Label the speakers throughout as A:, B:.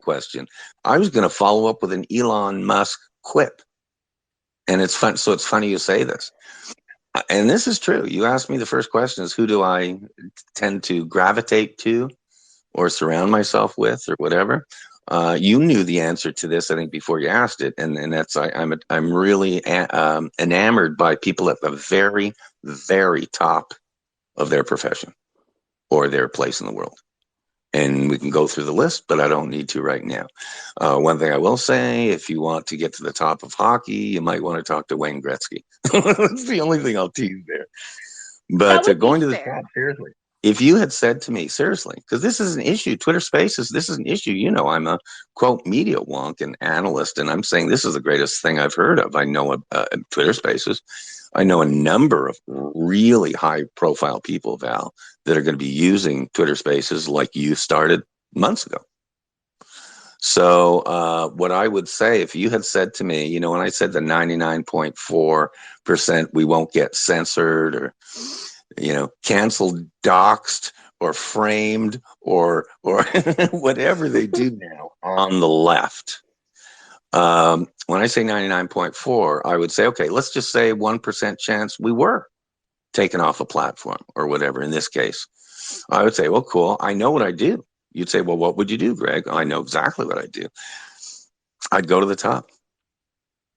A: question. I was going to follow up with an Elon Musk quip. And it's fun. So it's funny you say this. And this is true. You asked me the first question is who do I tend to gravitate to or surround myself with or whatever. You knew the answer to this, I think, before you asked it, and that's I'm really enamored by people at the very, very top of their profession or their place in the world. And we can go through the list, but I don't need to right now. One thing I will say, if you want to get to the top of hockey, you might want to talk to Wayne Gretzky. That's the only thing I'll tease there. But going to the top, seriously. If you had said to me, seriously, because this is an issue, Twitter Spaces, this is an issue. You know, I'm a, quote, media wonk and analyst, and I'm saying this is the greatest thing I've heard of. I know Twitter Spaces. I know a number of really high-profile people, Val, that are going to be using Twitter Spaces like you started months ago. So what I would say, if you had said to me, you know, when I said the 99.4% we won't get censored or, you know, canceled, doxxed, or framed, or whatever they do now on the left. When I say 99.4, I would say, okay, let's just say 1% chance we were taken off a platform or whatever. In this case, I would say, well, cool. I know what I do. You'd say, well, what would you do, Greg? I know exactly what I do. I'd go to the top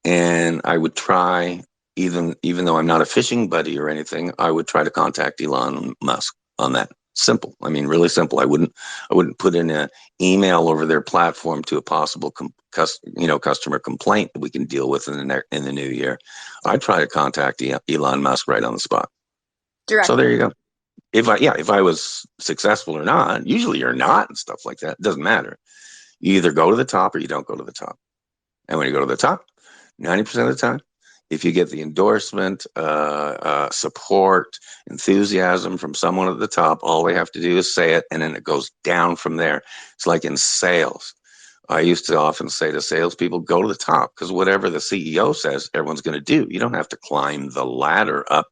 A: and I would try, even though I'm not a fishing buddy or anything, I would try to contact Elon Musk on that. Simple. I mean, really simple. I wouldn't put in an email over their platform to a possible customer complaint that we can deal with in the new year. I'd try to contact Elon Musk right on the spot.
B: Directly.
A: So there you go. If I was successful or not, usually you're not and stuff like that. It doesn't matter. You either go to the top or you don't go to the top. And when you go to the top, 90% of the time, if you get the endorsement, support, enthusiasm from someone at the top, all they have to do is say it, and then it goes down from there. It's like in sales. I used to often say to salespeople, go to the top, because whatever the CEO says, everyone's going to do. You don't have to climb the ladder up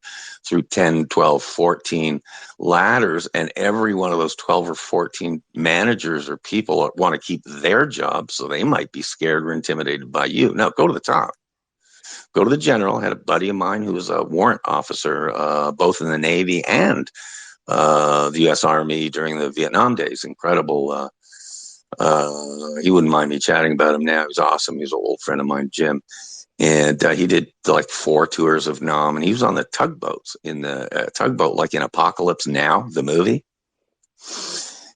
A: through 10, 12, 14 ladders, and every one of those 12 or 14 managers or people want to keep their job, so they might be scared or intimidated by you. Now, go to the top. Go to the general. I had a buddy of mine who was a warrant officer, both in the Navy and the U.S. Army during the Vietnam days. Incredible. He wouldn't mind me chatting about him now. He was awesome. He was an old friend of mine, Jim. And he did like 4 tours of Nam, and he was on the tugboats in the tugboat, like in Apocalypse Now, the movie.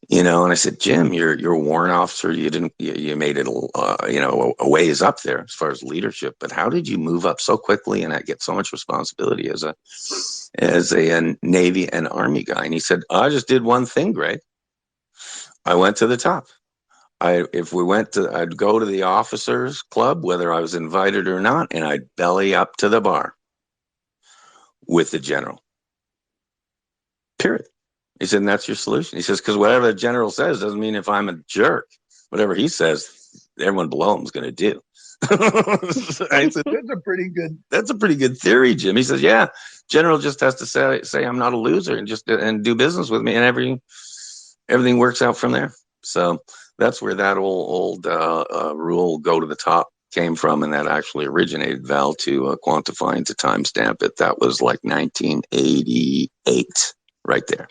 A: You know, and I said, Jim, you're a warrant officer. You made it, a ways up there as far as leadership. But how did you move up so quickly and get so much responsibility as a Navy and Army guy? And he said, I just did one thing, Greg. I went to the top. I'd go to the officers club, whether I was invited or not, and I'd belly up to the bar with the general. Period. He said, and that's your solution. He says, because whatever the general says doesn't mean if I'm a jerk. Whatever he says, everyone below him is going to do. I said, that's a pretty good theory, Jim. He says, yeah, general just has to say I'm not a loser and do business with me, and everything works out from there. So that's where that old rule, go to the top, came from, and that actually originated, Val, to quantify and to timestamp it. That was like 1988. Right there.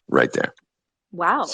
B: Wow.